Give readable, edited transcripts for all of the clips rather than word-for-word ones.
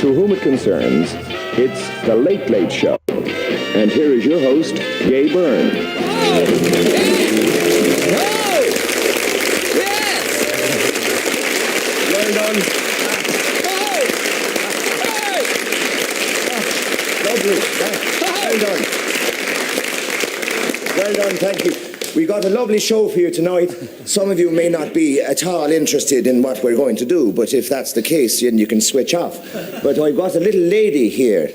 to whom it concerns, it's The Late Late Show. And here is your host, Gay Byrne. Well done. Lovely. Well done. Well done, thank you. We got a lovely show for you tonight. Some of you may not be at all interested in what we're going to do, but if that's the case, then you can switch off. But I've got a little lady here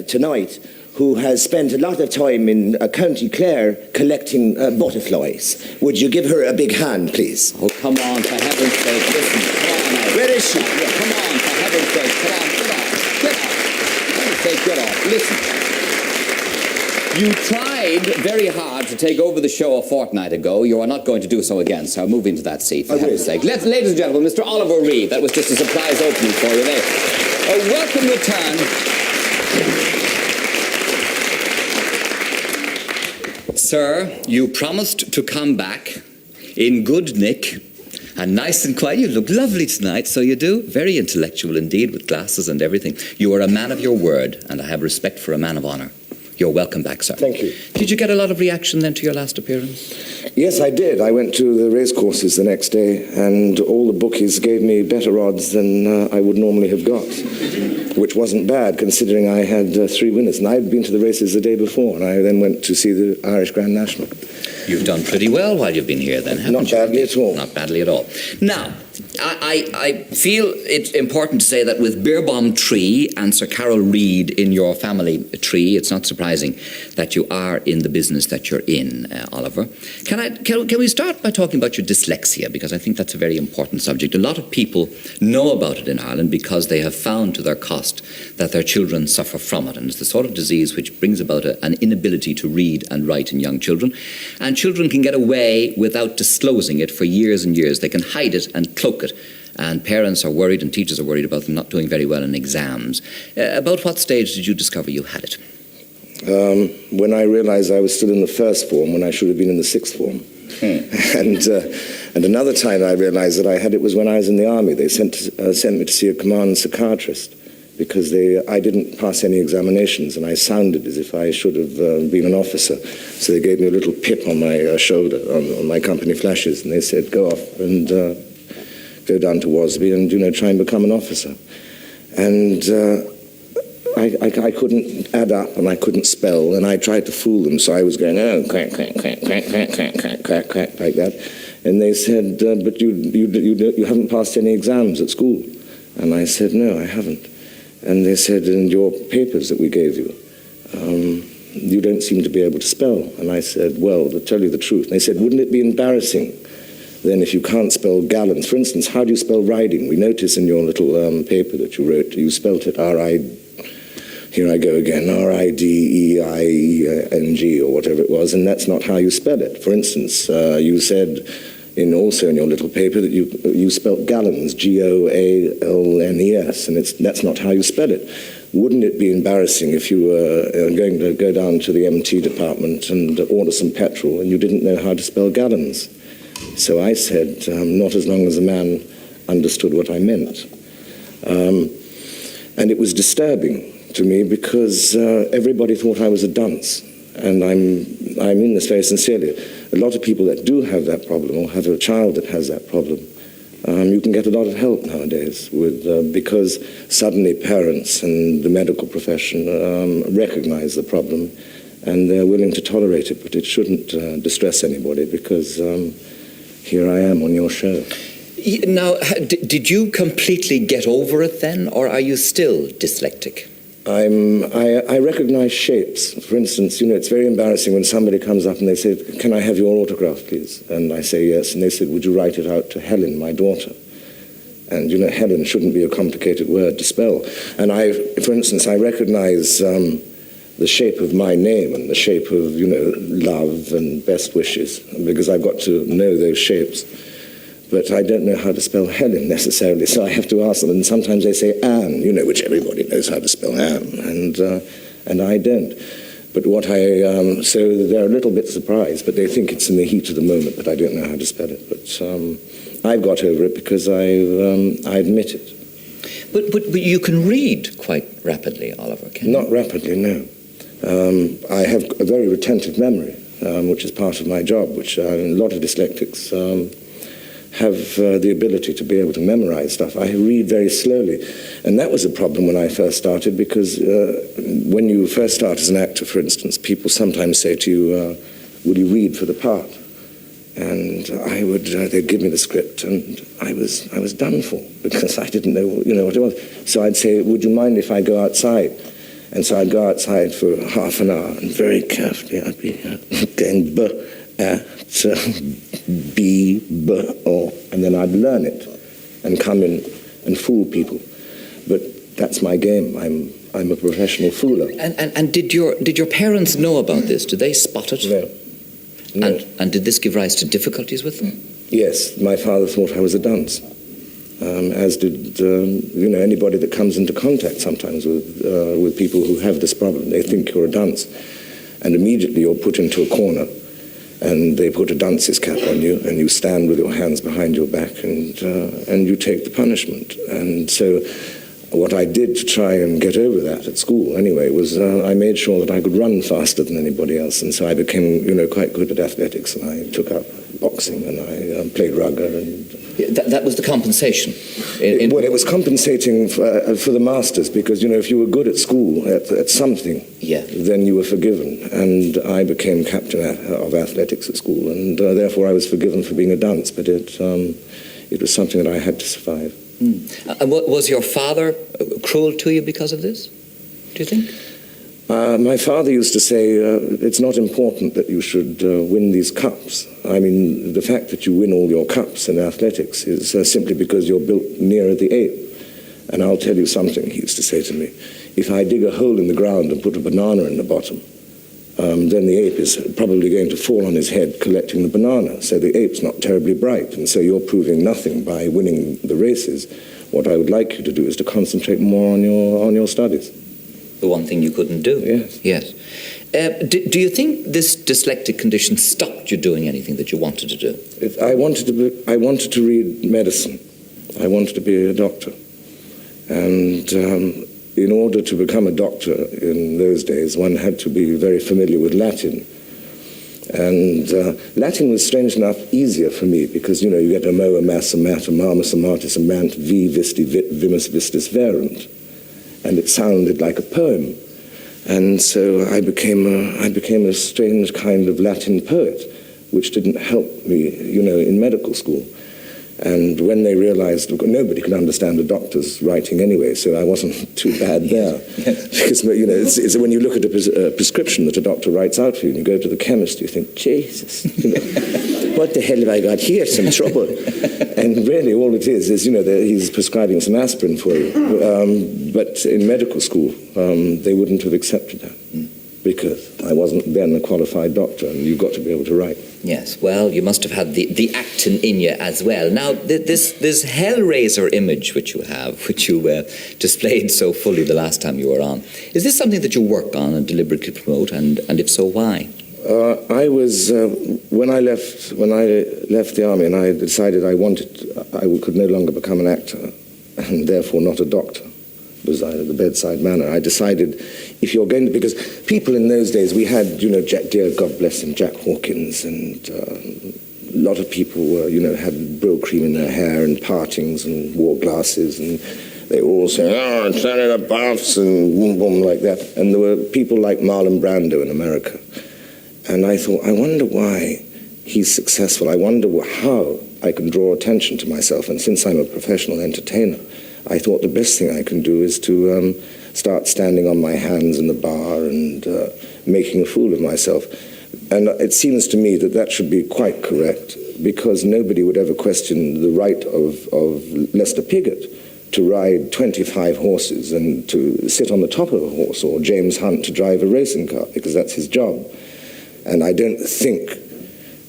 tonight who has spent a lot of time in County Clare collecting butterflies. Would you give her a big hand, please? Oh, come on, for heaven's sake, listen. Come on now. Where is she? Yeah, come on, for heaven's sake. Come on, get off. Get off. For heaven's sake, get off. Listen. You tried very hard to take over the show a fortnight ago. You are not going to do so again, so move into that seat, for heaven's sake. Ladies and gentlemen, Mr. Oliver Reed. That was just a surprise opening for you there. A welcome return. Sir, you promised to come back in good nick and nice and quiet. You look lovely tonight, so you do. Very intellectual indeed, with glasses and everything. You are a man of your word, and I have respect for a man of honour. You're welcome back, sir. Thank you. Did you get a lot of reaction then to your last appearance? Yes, I did. I went to the race courses the next day, and all the bookies gave me better odds than I would normally have got, which wasn't bad, considering I had 3 winners. And I'd been to the races the day before, and I then went to see the Irish Grand National. You've done pretty well while you've been here then, haven't you? Not badly at all. Not badly at all. Now, I feel it's important to say that with Beerbohm Tree and Sir Carol Reed in your family tree, it's not surprising that you are in the business that you're in, Oliver. Can we start by talking about your dyslexia, because I think that's a very important subject. A lot of people know about it in Ireland because they have found to their cost that their children suffer from it, and it's the sort of disease which brings about an inability to read and write in young children, and children can get away without disclosing it for years and years. They can hide it and cloak it, and parents are worried and teachers are worried about them not doing very well in exams. About what stage did you discover you had it? When I realized I was still in the first form when I should have been in the sixth form. And another time I realized that I had it was when I was in the army. They sent me to see a command psychiatrist because I didn't pass any examinations, and I sounded as if I should have been an officer. So they gave me a little pip on my shoulder, on my company flashes, and they said, go off and go down to Wasby and, try and become an officer. And I couldn't add up, and I couldn't spell, and I tried to fool them, so I was going, oh, quack, quack, quack, quack, quack, quack, quack, quack, quack, like that. And they said, but you haven't passed any exams at school. And I said, no, I haven't. And they said, in your papers that we gave you, you don't seem to be able to spell. And I said, well, to tell you the truth. And they said, wouldn't it be embarrassing then if you can't spell gallons? For instance, how do you spell riding? We notice in your little paper that you wrote, you spelt it here I go again, R-I-D-E-I-E-N-G or whatever it was, and that's not how you spell it. For instance, you said also in your little paper that you spelt gallons, G-O-A-L-N-E-S, and that's not how you spell it. Wouldn't it be embarrassing if you were going to go down to the MT department and order some petrol and you didn't know how to spell gallons? So I said, not as long as a man understood what I meant. And it was disturbing to me because everybody thought I was a dunce. And I mean this very sincerely. A lot of people that do have that problem or have a child that has that problem, you can get a lot of help nowadays because suddenly parents and the medical profession recognize the problem and they're willing to tolerate it, but it shouldn't distress anybody because here I am on your show. Now, did you completely get over it then, or are you still dyslexic? I recognize shapes. For instance, it's very embarrassing when somebody comes up and they say, can I have your autograph, please? And I say yes. And they said, would you write it out to Helen, my daughter? And, Helen shouldn't be a complicated word to spell. And for instance, I recognize the shape of my name and the shape of, love and best wishes, because I've got to know those shapes. But I don't know how to spell Helen necessarily, so I have to ask them. And sometimes they say Anne, which everybody knows how to spell Anne, and I don't. But so they're a little bit surprised, but they think it's in the heat of the moment that I don't know how to spell it. But I've got over it because I admit it. But you can read quite rapidly, Oliver, can you? Not rapidly, no. I have a very retentive memory, which is part of my job, which a lot of dyslexics have the ability to be able to memorize stuff. I read very slowly, and that was a problem when I first started, because when you first start as an actor, for instance, people sometimes say to you, will you read for the part? And they'd give me the script, and I was done for, because I didn't know, what it was. So I'd say, would you mind if I go outside? And so I'd go outside for half an hour, and very carefully I'd be going B, B, O, and then I'd learn it and come in and fool people. But that's my game. I'm a professional fooler. And did your parents know about this? Did they spot it? No. And did this give rise to difficulties with them? Yes, my father thought I was a dunce, as did anybody that comes into contact sometimes with people who have this problem. They think you're a dunce, and immediately you're put into a corner, and they put a dunce's cap on you, and you stand with your hands behind your back, and you take the punishment. And so what I did to try and get over that at school, anyway, was I made sure that I could run faster than anybody else, and so I became, quite good at athletics, and I took up boxing, and I played rugby. And that was the compensation? Well, it was compensating for the masters, because, if you were good at school, at something, then you were forgiven, and I became captain of athletics at school, and therefore I was forgiven for being a dunce, but it was something that I had to survive. And was your father cruel to you because of this, do you think? My father used to say, it's not important that you should win these cups. I mean, the fact that you win all your cups in athletics is simply because you're built nearer the ape. And I'll tell you something, he used to say to me. If I dig a hole in the ground and put a banana in the bottom, then the ape is probably going to fall on his head collecting the banana. So the ape's not terribly bright, and so you're proving nothing by winning the races. What I would like you to do is to concentrate more on your studies. The one thing you couldn't do. Yes. Do you think this dyslexic condition stopped you doing anything that you wanted to do? I wanted to read medicine. I wanted to be a doctor. And in order to become a doctor in those days, one had to be very familiar with Latin. And Latin was, strange enough, easier for me because, you get amo, amassa, mat, amamus, amatis, amant, vi, visti, vit, vimus, vistis, verunt. And it sounded like a poem. And so I became a strange kind of Latin poet, which didn't help me, in medical school. And when they realized nobody could understand a doctor's writing anyway, so I wasn't too bad there. Because, it's when you look at a prescription that a doctor writes out for you, and you go to the chemist, you think, Jesus, what the hell have I got here? Some trouble. And really all it is he's prescribing some aspirin for you. But in medical school, they wouldn't have accepted that. Because I wasn't then a qualified doctor, and you've got to be able to write. Yes, well, you must have had the acting in you as well. Now, this Hellraiser image which you have, which you displayed so fully the last time you were on, is this something that you work on and deliberately promote, and if so, why? I was when I left the army, and I decided I could no longer become an actor, and therefore not a doctor. Was the bedside manner. I decided if you're going to, because people in those days, we had, Jack Deere, God bless him, Jack Hawkins, and a lot of people were, had brill cream in their hair and partings and wore glasses, and they were all saying, oh, Senator Buffs, and boom, boom, like that. And there were people like Marlon Brando in America. And I thought, I wonder why he's successful. I wonder how I can draw attention to myself. And since I'm a professional entertainer, I thought the best thing I can do is to start standing on my hands in the bar and making a fool of myself. And it seems to me that should be quite correct, because nobody would ever question the right of Lester Piggott to ride 25 horses and to sit on the top of a horse, or James Hunt to drive a racing car, because that's his job. And I don't think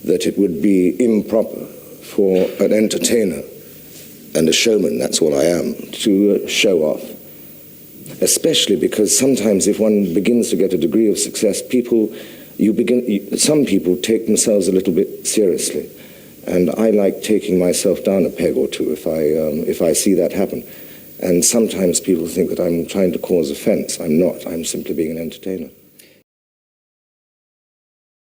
that it would be improper for an entertainer and a showman, that's what I am, to show off. Especially because sometimes if one begins to get a degree of success, some people take themselves a little bit seriously. And I like taking myself down a peg or two if I see that happen. And sometimes people think that I'm trying to cause offence. I'm not. I'm simply being an entertainer.